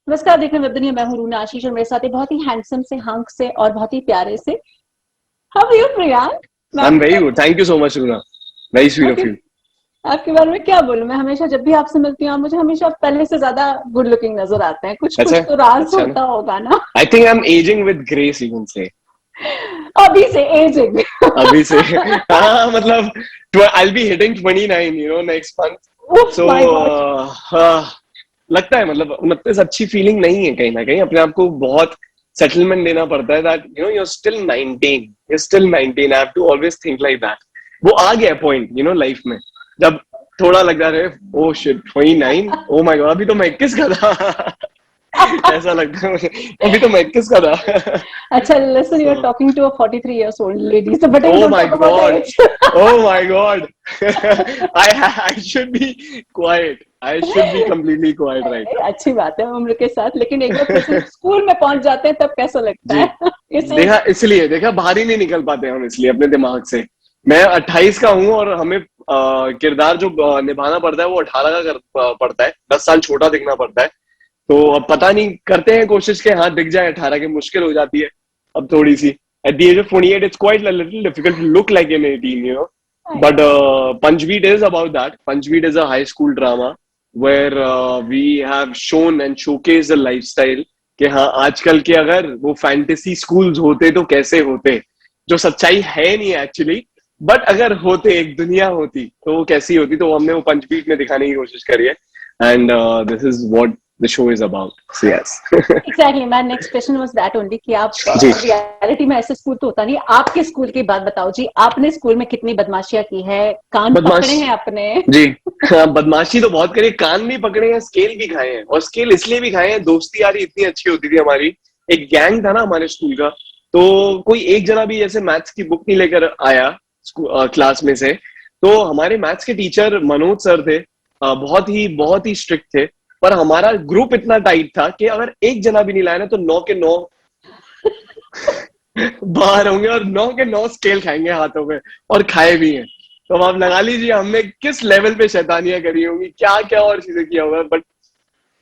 नमस्कार, देखने में दुनिया, मैं हूँ रूना आशीष और मेरे साथ एक बहुत ही हैंडसम से, हंक से और बहुत ही प्यारे से। How are you Priyank? मैं I'm आपके very good. Thank you so much, Runa. Very sweet of आपके you. आपके बारे में क्या बोलूं? मैं हमेशा जब भी आपसे मिलती हूँ आप मुझे हमेशा पहले से ज्यादा गुड लुकिंग नजर आते हैं। कुछ अच्छा कुछ तो राज अच्छा ना. होता होगा ना। I think I'm aging with grace, you can say. अभी से एजिंग। अभी से हाँ मतलब I'll be hitting 29, next month. Oh So my God. लगता है मतलब 29 अच्छी फीलिंग नहीं है कहीं ना कहीं. अपने आप को बहुत सेटलमेंट देना पड़ता है that you're still 19. You're still 19. I have to always think like that. वो आ गया पॉइंट लाइफ में जब थोड़ा लग रहा है oh shit 29. Oh my God, अभी तो मैं 21 का था. ऐसा लगता है मुझे, अभी तो मैं 21 का था. अच्छा, listen, you are So, talking to a 43 years old lady, so better you oh don't my talk about the god. age. Oh my god. I should be quiet. I should be completely quiet right now. अच्छी बात है उम्र के साथ, लेकिन एक बार फिर से स्कूल में पहुंच जाते हैं तब कैसा लगता जी. है? इसे देखा बाहर ही नहीं निकल पाते हम इसलिए अपने दिमाग से. मैं 28 का हूँ और हमें किरदार जो निभाना पड़ता है वो 18 का पड़ता है. 10 साल छोटा दिखना पड़ता है. तो अब पता नहीं, करते हैं कोशिश के हाँ दिख जाए 18 की. मुश्किल हो जाती है अब थोड़ी सी. At the age of 28, it's quite a little difficult to look like an 18. But Panchveet is about that. Panchveet is a high school drama where we have shown and showcased the lifestyle कि हाँ आजकल के अगर वो fantasy schools होते तो कैसे होते, जो सच्चाई है नहीं एक्चुअली. बट अगर होते, एक दुनिया होती तो वो कैसी होती, तो हमने वो पंचबीट में दिखाने की कोशिश करी है. And this is what the show is about. So yes. Exactly, my next question was that only कि आप जी. रियलिटी में ऐसे स्कूल तो होता नहीं, आपके स्कूल की बात बताओ जी। आपने स्कूल में कितनी बदमाशियां की है? कान बदमाश पकड़े हैं अपने? जी. हाँ, बदमाशी तो बहुत करी. कान भी पकड़े हैं, स्केल भी खाए हैं. और स्केल इसलिए भी खाए हैं, दोस्ती यारी इतनी अच्छी होती थी हमारी. एक गैंग था ना हमारे स्कूल का. तो कोई एक जना भी जैसे मैथ्स की बुक नहीं लेकर आया क्लास में से, तो हमारे मैथ्स के टीचर मनोज सर थे. बहुत ही स्ट्रिक्ट थे. पर हमारा ग्रुप इतना टाइट था कि अगर एक जना भी नहीं लाया ना तो 9 के 9 बाहर होंगे और 9 के 9 स्केल खाएंगे हाथों में. और खाए भी हैं. तो अब आप लगा लीजिए हमने किस लेवल पे शैतानियां करी होंगी, क्या क्या और चीजें किया हुआ है. बट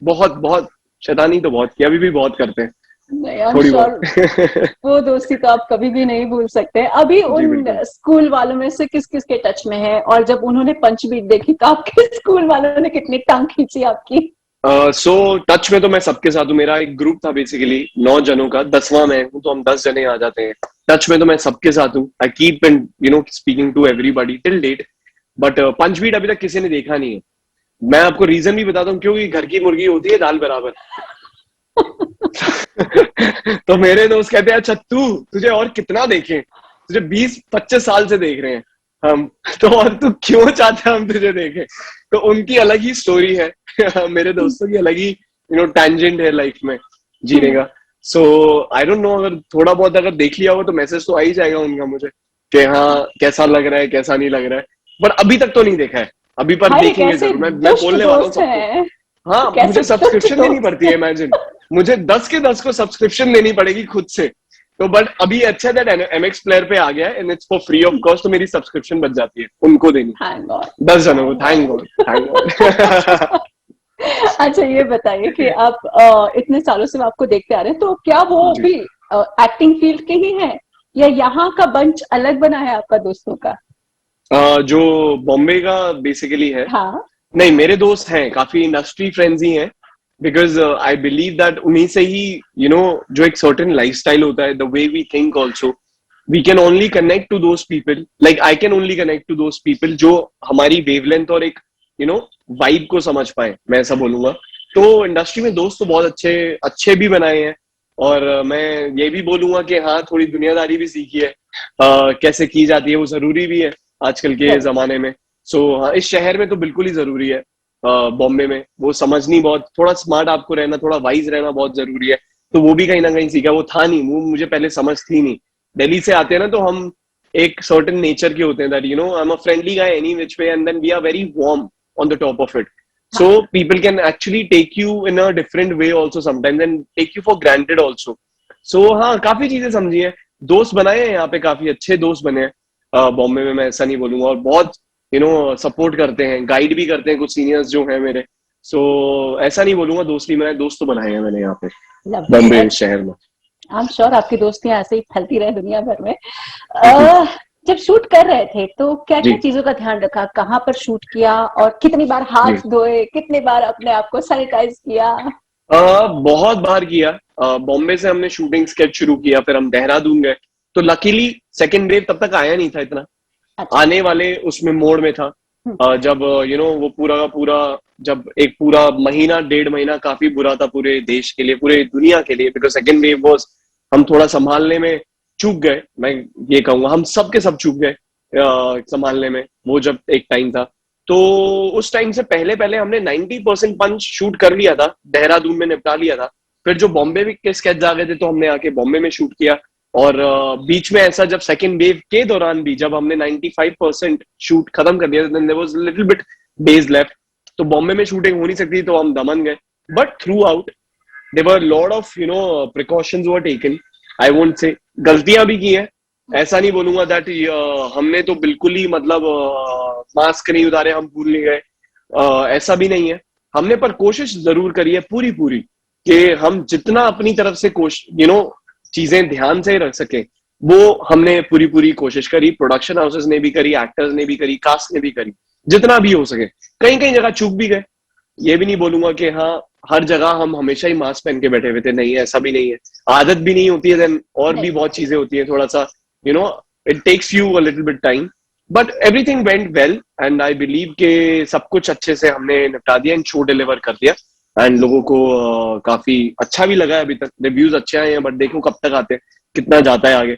बहुत बहुत शैतानी तो बहुत की, अभी भी बहुत करते हैं नहीं, आई एम थोड़ी श्योर बहुत. वो दोस्ती तो आप कभी भी नहीं भूल सकते। अभी जी उन बिल्कुल. स्कूल वालों में से किस किस के टच में है, और जब उन्होंने पंचबीट देखी तो आपके स्कूल वालों ने कितनी टांग खींची आपकी? सो टच में तो मैं सबके साथ हूँ. मेरा एक ग्रुप था बेसिकली 9 जनों का. 10वां मैं हूँ तो हम 10 जने आ जाते हैं. टच में तो मैं सबके साथ हूँ. I keep and speaking to everybody till date. But पंचबीट अभी तक किसी ने देखा नहीं है. मैं आपको रीजन भी बताता हूँ, क्योंकि घर की मुर्गी होती है दाल बराबर. तो मेरे दोस्त कहते हैं अच्छा तुझे और कितना देखें, तुझे 20-25 साल से देख रहे हैं हम, तो और तू क्यों चाहता है हम तुझे देखें. तो उनकी अलग ही स्टोरी है. मेरे दोस्तों की अलग ही टैंजेंट है लाइफ में जीने का. सो आई डोंट नो, अगर थोड़ा बहुत अगर देख लिया हो तो मैसेज तो आ ही जाएगा उनका मुझे कि हाँ कैसा लग रहा है कैसा नहीं लग रहा है. बट अभी तक तो नहीं देखा है. अभी पर भाई देखेंगे कैसे जरूर. मैं दुष्ट बोलने वाला हूँ दोस्त सबको. हैं! हाँ, कैसे मुझे दुष्ट सब्सक्रिप्शन लेनी दोस्त पड़ती है. हैं! इमेजिन, मुझे 10 के 10 को सब्सक्रिप्शन लेनी पड़ेगी खुद से. तो बट अभी अच्छा दैट एमएक्स प्लेयर पे आ गया है and it's for free of cost. तो मेरी सब्सक्रिप्शन बच जाती है उनको देनी. थैंक गॉड, 10 जनों को. Thank thank God. God. Thank God. अच्छा, ये बताइए कि आप इतने सालों से आपको देखते आ रहे हैं, तो क्या वो जी. भी एक्टिंग फील्ड के ही हैं, या यहाँ का बंच अलग बना है आपका दोस्तों का? जो बॉम्बे का बेसिकली है. हाँ। नहीं, मेरे दोस्त हैं काफी इंडस्ट्री फ्रेंड्स ही हैं. बिकॉज आई बिलीव दैट उन्हीं से ही जो एक सर्टेन लाइफस्टाइल होता है, the way we think also, we can only connect to those people. Like I can only connect to those people जो हमारी वेवलेंथ और एक वाइब को समझ पाए, मैं ऐसा बोलूंगा. तो इंडस्ट्री में दोस्त तो बहुत अच्छे अच्छे भी बनाए हैं. और मैं ये भी बोलूंगा कि हाँ थोड़ी दुनियादारी भी सीखी है. कैसे की जाती है वो जरूरी भी है आजकल के राइट। जमाने में. सो हाँ, इस शहर में तो बिल्कुल ही जरूरी है. बॉम्बे में वो समझनी बहुत, थोड़ा स्मार्ट आपको रहना, थोड़ा वाइज रहना बहुत जरूरी है. तो वो भी कहीं ना कहीं सीखा. वो था नहीं, वो मुझे पहले समझ थी नहीं. दिल्ली से आते हैं ना तो हम एक सर्टेन नेचर के होते हैं that I am a friendly guy any which way, and then we are very warm on the top of it. So हाँ। people can actually take you in a different way also sometimes and take you for granted also. So हाँ काफी चीजें समझी हैं. दोस्त बनाए हैं यहाँ पे, काफी अच्छे दोस्त बने हैं बॉम्बे में, मैं ऐसा नहीं बोलूंगा. और बहुत सपोर्ट करते हैं, गाइड भी करते हैं कुछ सीनियर्स जो हैं मेरे. सो ऐसा नहीं बोलूंगा दोस्ती में, दोस्त तो बनाए हैं मैंने यहाँ पे Lovely. बॉम्बे शहर में। आई एम श्योर आपकी दोस्तियां ऐसे ही फैलती रहे दुनिया भर में। जब शूट कर रहे थे तो क्या क्या जी चीजों का ध्यान रखा, कहाँ पर शूट किया और कितनी बार जी हाथ धोए, कितने बार अपने आप को सैनिटाइज किया? बहुत बार किया। बॉम्बे से हमने शूटिंग स्केच शुरू किया, फिर हम देहरादून गए। तो लकीली सेकेंड वेव तब तक आया नहीं था इतना, अच्छा। आने वाले उसमें मोड़ में था। जब वो पूरा का पूरा, जब एक पूरा महीना 1.5 महीना काफी बुरा था पूरे देश के लिए, पूरे दुनिया के लिए, बिकॉज सेकेंड वेव वॉज, हम थोड़ा संभालने में चूक गए। मैं ये कहूंगा हम सब के सब चूक गए संभालने में, वो जब एक टाइम था। तो उस टाइम से पहले पहले हमने 90% पंच शूट कर लिया था, देहरादून में निपटा लिया था। फिर जो बॉम्बे के स्केच आ गए थे तो हमने आके बॉम्बे में शूट किया। और बीच में ऐसा जब सेकेंड वेव के दौरान भी जब हमने 95% शूट खत्म कर दिया, then there was little bit days left, तो बॉम्बे में शूटिंग हो नहीं सकती, तो हम दमन गए। But throughout there were lot of precautions were taken. I won't say गलतियां भी की हैं, ऐसा नहीं बोलूंगा दैट हमने तो बिल्कुल ही मतलब मास्क नहीं उतारे, हम भूल नहीं गए, ऐसा भी नहीं है। हमने पर कोशिश जरूर करी है पूरी पूरी कि हम जितना अपनी तरफ से चीजें ध्यान से रख सके, वो हमने पूरी पूरी कोशिश करी। प्रोडक्शन हाउसेस ने भी करी, एक्टर्स ने भी करी, कास्ट ने भी करी, जितना भी हो सके। कहीं कहीं जगह चूक भी गए, ये भी नहीं बोलूंगा कि हाँ हर जगह हम हमेशा ही मास्क पहन के बैठे हुए थे, नहीं ऐसा भी नहीं है। आदत भी नहीं होती है, देन और भी नहीं। बहुत चीजें होती है, थोड़ा सा it takes you a little bit time, but everything went well and I believe के सब कुछ अच्छे से हमने निपटा दिया एंड शो डिलीवर कर दिया। एंड लोगों को काफी अच्छा भी लगा है, अभी तक रिव्यूज अच्छे आए हैं, बट देखो कब तक आते हैं, कितना जाता है आगे।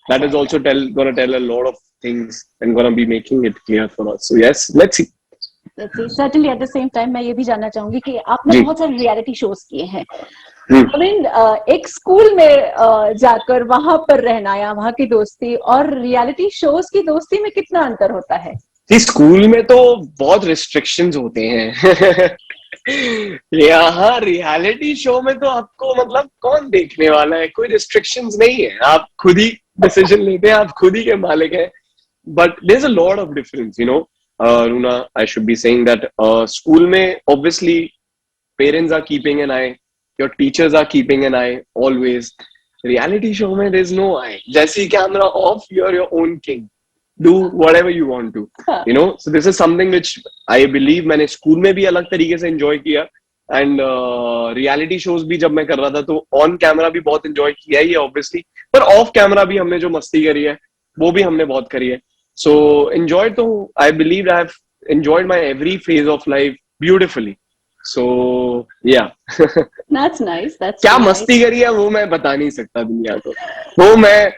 That is also gonna tell a lot of things and gonna be making it clear for us. So yes, let's see. Certainly at the same time मैं ये भी जानना चाहूंगी कि आपने जी बहुत सारे रियलिटी शोज किए हैं। हम्म। I mean, एक स्कूल में जाकर वहां पर रहना या वहां की दोस्ती और रियलिटी शोज की दोस्ती में कितना अंतर होता है? जी, स्कूल में तो बहुत रिस्ट्रिक्शंस होते हैं यहाँ रियलिटी शो में तो आपको मतलब कौन देखने वाला है, कोई रिस्ट्रिक्शंस नहीं है, आप खुद ही डिसीजन लेते हैं, आप खुद ही के मालिक हैं। But there is a lot of difference, Runa, I should be saying that school में obviously parents are keeping an eye, your teachers are keeping an eye always. Reality show में there is no eye. जैसे camera off, you're your own king. Do whatever you want to. So this is something which I believe मैंने school में भी अलग तरीके से enjoy किया, and reality shows भी जब मैं कर रहा था तो ऑन कैमरा भी बहुत एंजॉय किया ही है ऑब्वियसली, पर ऑफ कैमरा भी हमने जो मस्ती करी है वो भी हमने बहुत करी है। सो एंजॉय तो I believe I have enjoyed my every phase of life beautifully. So yeah That's nice. That's क्या nice. मस्ती करी है वो मैं बता नहीं सकता दुनिया को, वो मैं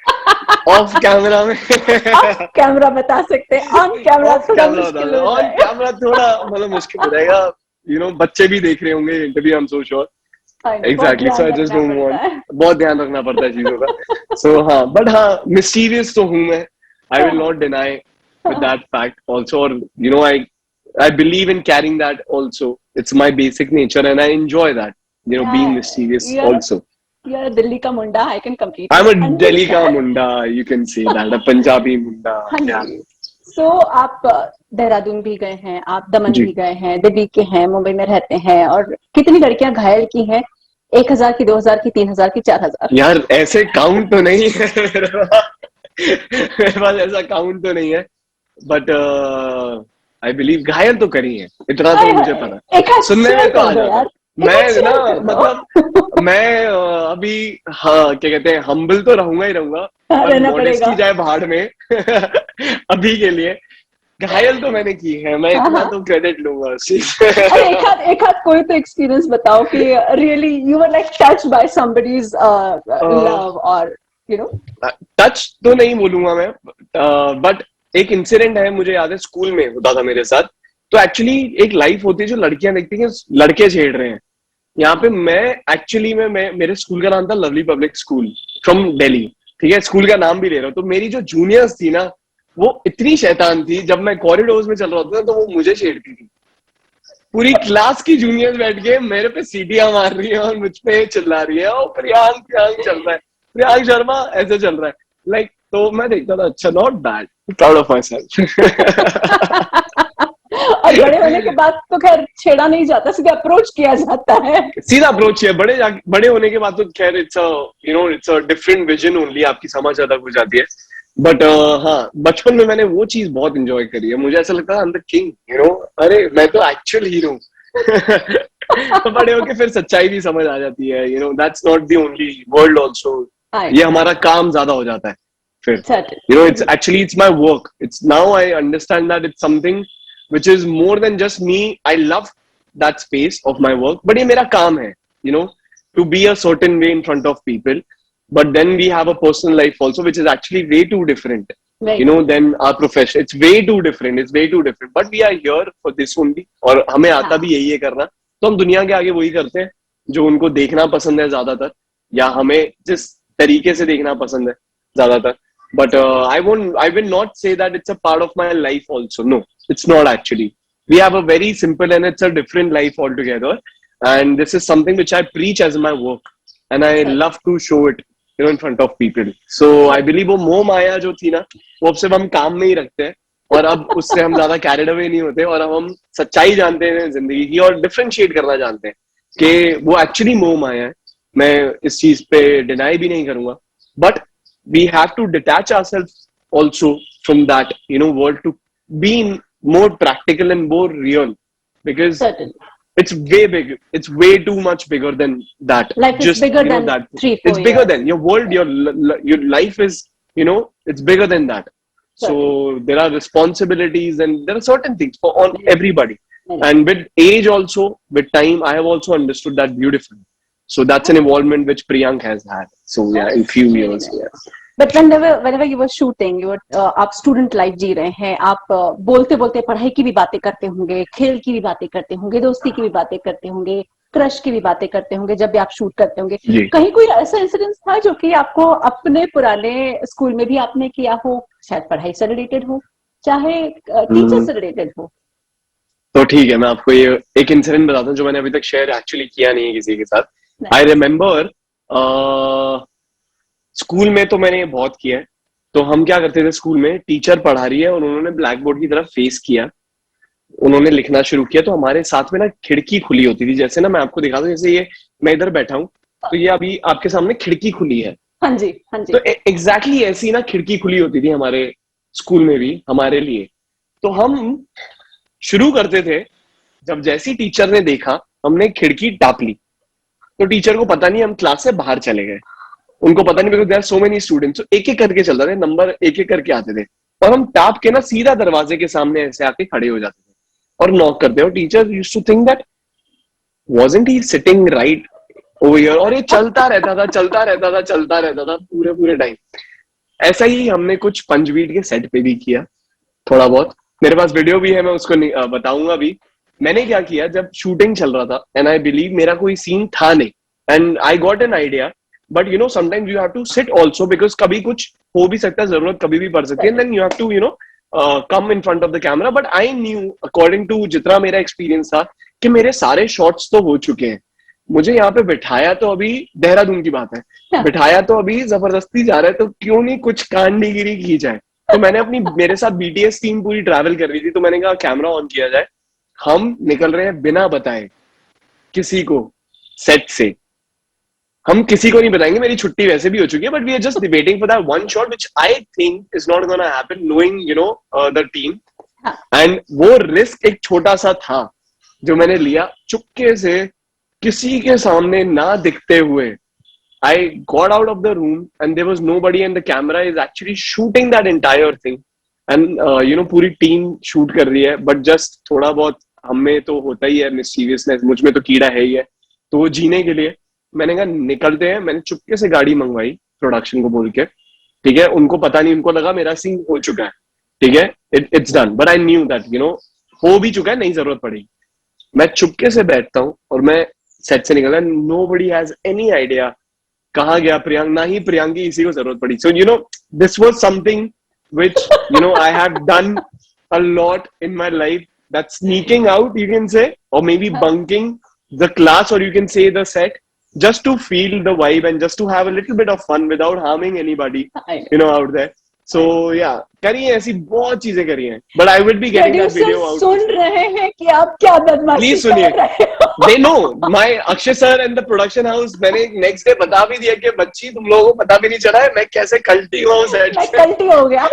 ऑफ कैमरा में ऑफ कैमरा बता सकते हैं, ऑन कैमरा थोड़ा मुश्किल हो ऑन जाएगा। कैमरा थोड़ा मतलब मुश्किल हो जाएगा, बच्चे भी देख रहे होंगे interview, I am so sure. Exactly, so I just don't want, बहुत ध्यान रखना पड़ता है चीजों का। सो हाँ, बट हाँ मिस्टीरियस तो हूं मैं, I will not deny with that fact also, और I believe in carrying that also. It's my basic nature and I enjoy that, being mysterious also. You're a Delhi ka munda, I can completely I'm a understand. Delhi ka munda, you can say that, a Punjabi munda. Yeah. So आप देहरादून भी गए हैं, आप दमन जी भी गए हैं, दिल्ली के हैं, मुंबई में रहते हैं, और कितनी लड़कियां घायल की हैं? 1000 की, 2000 की, 3000 की, 4000? यार ऐसे काउंट तो नहीं है मेरे पास ऐसा काउंट तो नहीं है, बट आई बिलीव घायल तो करी है, इतना तो मुझे पता है, सुनने में तो आ जाता है। मैं ना मतलब मैं अभी हाँ क्या कहते हैं, हम्बल तो रहूंगा ही रहूंगा, पर मॉडेस्टी जाए भाड़ में अभी के लिए घायल तो मैंने की है, मैं इतना तो क्रेडिट लूंगा उस चीज। एक हाथ कोई तो एक्सपीरियंस बताओ कि really you were like touched bye somebody's love, और टच तो नहीं बोलूंगा मैं, बट एक इंसिडेंट है, मुझे याद है स्कूल में होता था मेरे साथ। तो एक्चुअली एक लाइफ होती है जो लड़कियां देखती हैं लड़के छेड़ रहे हैं, यहाँ पे मैं एक्चुअली में मेरे स्कूल का नाम था lovely public school from Delhi, ठीक है, स्कूल का नाम भी ले रहा हूँ। तो मेरी जो जूनियर्स थी ना, वो इतनी शैतान थी, जब मैं कॉरिडोर्स में चल रहा था तो वो मुझे छेड़ती थी। पूरी क्लास की जूनियर्स बैठ के मेरे पे सीटियां मार रही है और मुझ पे चिल्ला रही है, ओ प्रियांक प्रियांक चल रहा है, प्रियांक शर्मा ऐसे चल रहा है, लाइक तो मैं देखता था, अच्छा not bad, proud of my self. और बड़े होने के बाद तो खैर छेड़ा नहीं जाता, सीधे अप्रोच किया जाता है। सीधा अप्रोच है। बड़े होने के बाद तो खैर it's a different vision only, आपकी समझ अलग हो जाती है। बट हाँ, बचपन में मैंने वो चीज बहुत इंजॉय करी है। मुझे ऐसा लगता था आई एम द किंग, अरे मैं तो एक्चुअल हीरो हूँ। तो बड़े होके फिर सच्चाई भी समझ आ जाती है, that's not the only world also. ये हमारा काम ज्यादा हो जाता है फिर। It's my work. It's now I understand that it's something which is more than just me. I love that space of my work, but ये मेरा काम है, to be a certain way in front of people. But then we have a personal life also, which is actually way too different, than our profession. It's way too different. It's way too different. But we are here for this only. और हमें आता भी यही है करना, तो हम दुनिया के आगे वही करते हैं जो उनको देखना पसंद है ज्यादातर, या हमें जिस तरीके से देखना पसंद है ज्यादातर. But I will not say that it's a part of my life also. No, it's not actually. We have a very simple and it's a different life altogether. And this is something which I preach as my work. And I love to show it, in front of people. So I believe वो मोह माया जो थी ना, वो अब सिर्फ हम काम में ही रखते हैं. और अब उससे हम ज्यादा carried away नहीं होते, और अब हम सच्चाई जानते हैं जिंदगी की, और differentiate करना जानते हैं कि वो actually मोह माया है. मैं इस चीज पे deny भी नहीं करूंगा. But we have to detach ourselves also from that world to be more practical and more real, because it's way big, it's way too much bigger than that. Life is bigger than that. 3-4 it's bigger than your world. Your life is, it's bigger than that. So there are responsibilities and there are certain things for on everybody. And with age also, with time, I have also understood that beautifully. So that's an involvement which Priyank has had. So yeah, in few years. Yeah. But whenever you were shooting, आप student life जी रहे हैं, आप बोलते बोलते पढ़ाई की भी बातें करते होंगे, खेल की भी बातें करते होंगे, दोस्ती की भी बातें करते होंगे, क्रश की भी बातें करते होंगे जब भी आप शूट करते होंगे. कहीं कोई ऐसा इंसिडेंस था जो कि आपको अपने पुराने स्कूल में भी आपने किया हो, शायद पढ़ाई से रिलेटेड हो, चाहे टीचर से रिलेटेड हो? तो ठीक है, मैं आपको ये एक इंसिडेंट बताता हूँ जो मैंने अभी तक शेयर एक्चुअली किया नहीं है किसी के साथ. आई रिमेम्बर स्कूल में तो मैंने ये बहुत किया है. तो हम क्या करते थे स्कूल में, टीचर पढ़ा रही है और उन्होंने ब्लैक बोर्ड की तरफ फेस किया, उन्होंने लिखना शुरू किया, तो हमारे साथ में ना खिड़की खुली होती थी. जैसे ना मैं आपको दिखाता हूँ, जैसे ये मैं इधर बैठा हूँ, तो ये अभी आपके सामने खिड़की खुली है. हाँ जी, हाँ जी. तो एग्जैक्टली ऐसी ना खिड़की खुली होती थी हमारे स्कूल में भी हमारे लिए. तो हम शुरू करते थे, जब जैसी टीचर ने देखा हमने खिड़की टाप ली, तो टीचर को पता नहीं, हम क्लास से बाहर चले गए. उनको पता नहीं, because there are so many students. तो एक एक करके चलता थे, नंबर एक एक करके आते थे, और हम टाप के ना सीधा दरवाजे के सामने ऐसे आके खड़े हो जाते थे और नॉक करते. और teacher used to think that wasn't he sitting right over here. और ये चलता रहता था पूरे टाइम. ऐसा ही हमने कुछ पंचवीट के सेट पे भी किया थोड़ा बहुत. मेरे पास वीडियो भी है, मैं उसको बताऊंगा भी. मैंने क्या किया, जब शूटिंग चल रहा था, एंड आई बिलीव मेरा कोई सीन था नहीं, and I got an idea, but sometimes you have to sit also, because कभी कुछ हो भी सकता है, जरूरत कभी भी पड़ सकती है, then you have to come in front of the camera. But I knew, according to जितना मेरा एक्सपीरियंस था, कि मेरे सारे शॉट्स तो हो चुके हैं, मुझे यहाँ पे बिठाया तो अभी देहरादून की बात है, बिठाया तो अभी जबरदस्ती जा रहा है, तो क्यों नहीं कुछ कांडीगिरी की जाए. तो मैंने मेरे साथ बीटीएस टीम पूरी ट्रैवल कर रही थी, तो मैंने कहा कैमरा ऑन किया जाए, हम निकल रहे हैं बिना बताए किसी को सेट से. हम किसी को नहीं बताएंगे, मेरी छुट्टी वैसे भी हो चुकी है, but we are just waiting for that one shot which I think is not gonna happen, knowing the team. And वो रिस्क एक छोटा सा था जो मैंने लिया, चुपके से किसी के सामने ना दिखते हुए. I got out of the room and there was nobody, and the camera is actually shooting that entire thing, and पूरी टीम शूट कर रही है, बट जस्ट थोड़ा बहुत हमें तो होता ही है मिस्चीवियसनेस, मुझ में तो कीड़ा है ही है. तो वो जीने के लिए मैंने कहा निकलते हैं. मैंने चुपके से गाड़ी मंगवाई प्रोडक्शन को बोल के, ठीक है, उनको पता नहीं, उनको लगा मेरा सीन हो चुका है, ठीक है, it's done. But I knew that हो भी चुका है, नहीं जरूरत पड़ेगी. मैं चुपके से बैठता हूँ और मैं सेट से निकला, नोबडी हैज एनी आइडिया कहाँ गया प्रियांक, ना ही प्रियांक की इसी को जरूरत पड़ी. So this was something which I have done a lot in my life, that sneaking out you can say, और maybe bunking the class, or you can say the set, just to feel the vibe and just to have a little bit of fun without harming anybody out there. So yeah करी है, ऐसी बहुत चीजें करी हैं, but I will be getting that video producer out. सुन रहे हैं कि आप क्या बदमाशी प्लीज सुनिए, कर रहे हो। They know my Akshay sir and the production house. मैंने नेक्स्ट डे बता भी दिया कि बच्ची तुम लोगों को पता भी नहीं चला है मैं कैसे कल्टी हुआ हूँ सेट मैं से। कल्टी हो गया।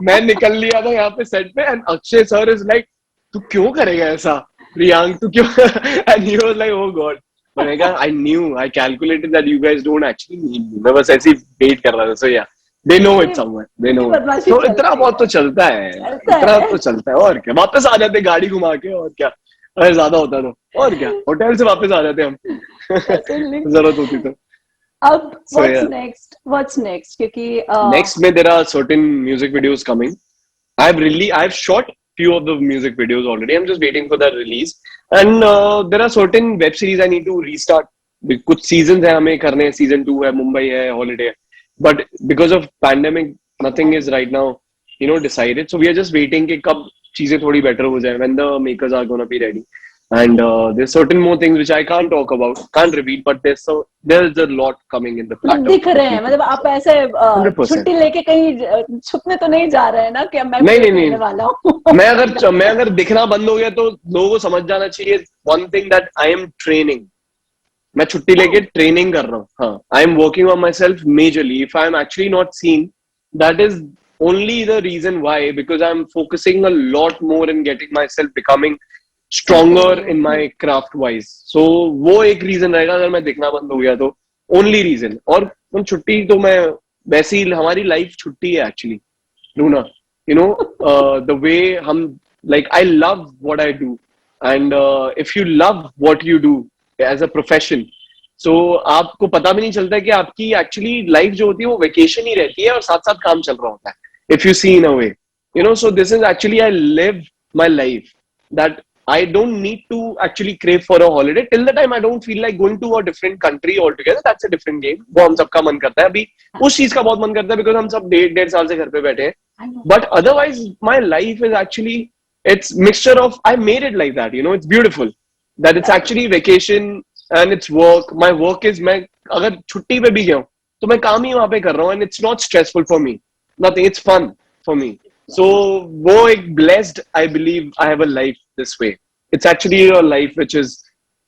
मैं निकल लिया था यहाँ पे सेट पे, and Akshay sir is like तू क्यों करेगा ऐसा प्रियांक, तू क्यों? And he was like oh God. मैंने कहा I knew, I calculated that you guys don't actually need me, मैं बस ऐसे ही वेट कर रहा था। सो या they know it somewhere, they know it. बदमाशी तो चलती इतना बहुत तो है, चलता है, चलता इतना है। तो चलता है, और क्या, वापस आ जाते गाड़ी घुमा के, और क्या अगर ज्यादा होता तो, और क्या होटल से वापस आ जाते हम। Certainly. जरूरत होती तो। अब So yeah, व्हाट्स नेक्स्ट, क्योंकि next में there are certain music videos coming. I've shot few of the music videos already. I'm just waiting for that release. And there are certain web series I need to restart. कुछ seasons है हमें करने, season 2 है, मुंबई है, holiday है. But because of pandemic, nothing is right now, decided. So we are just waiting कि कब चीजें थोड़ी better हो जाए, when the makers are gonna be ready. And there's certain more things which I can't talk about, can't reveal, but there's a lot coming in the मतलब platter. दिख रहे हैं, मतलब आप ऐसे 100%. छुट्टी लेके कहीं छुपने तो नहीं जा रहे हैं ना कि अब मैं नहीं ब्रेक नहीं लेने नहीं, वाला हूँ। मैं अगर दिखना बंद हो गया तो लोगों को समझ जाना चाहिए one thing, that I am training. मैं छुट्टी लेके ट्रेनिंग कर रहा हूँ। हाँ, I am working on myself majorly. If I am actually not seen, that is only the reason why, because I am focusing a lot more in getting myself becoming stronger in my craft wise. So वो एक reason रहेगा अगर मैं दिखना बंद हो गया तो, ओनली रीजन। और छुट्टी तो मैं वैसे ही, हमारी लाइफ छुट्टी है actually Luna, the way like I love what I do, and if you love what you do as a profession, so आपको पता भी नहीं चलता है कि आपकी एक्चुअली लाइफ जो होती है वो वेकेशन ही रहती है और साथ साथ काम चल रहा होता है। If you see in a way, so this is actually I live my life, that I don't need to actually crave for a holiday till the time I don't feel like going to a different country altogether. That's a different game. वो हम सबका मन करता है, अभी उस चीज का बहुत मन करता है बिकॉज हम सब 1.5 साल से घर पे बैठे हैं। But otherwise, my life is actually, it's mixture of, I made it like that, it's beautiful. That it's actually vacation and it's work. My work is, मैं अगर छुट्टी पे भी गया हूँ तो मैं काम ही वहां पे कर रहा हूँ, and it's not stressful for me. Nothing, it's fun for me. So वो एक blessed, I believe I have a life this way. It's actually a life which is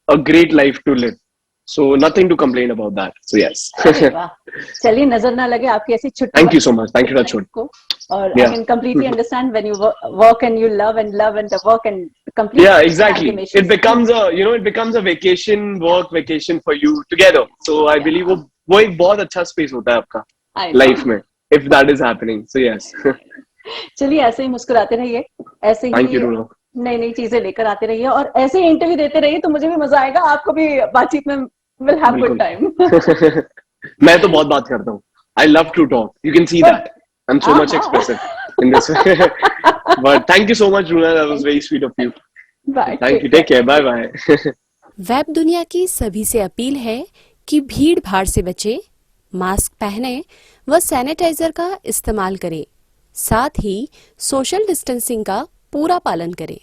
a great life to live. So nothing to complain about that. So yes. अरे वाह, चलिए नजर ना लगे आपकी ऐसी छुट्टी। Thank you so much. Thank you, Rachud. को और Yeah. I can completely understand when you work and you love and the work and complete. Yeah, exactly. animation. It becomes a vacation, work vacation for you together. So I Yeah. believe वो एक बहुत अच्छा space होता है आपका I know. life में, if that is happening. So yes. चलिए ऐसे ही मुस्कुराते रहिए, ऐसे Thank ही you, Runa. नई नई चीजें लेकर आते रहिए और ऐसे ही इंटरव्यू देते रहिए, तो मुझे भी मजा आएगा, आपको भी बातचीत में विल हैव गुड टाइम। मैं तो बहुत बात करता हूँ। I love to talk. You can see that. I'm so much expressive in this way. But thank you so much, Runa. That was very sweet of you. Bye, Thank you. Take care. Bye bye. Web दुनिया की सभी से appeal है कि भीड़ भाड़ से बचे, मास्क पहने व सैनिटाइजर का इस्तेमाल करें, साथ ही सोशल डिस्टेंसिंग का पूरा पालन करें।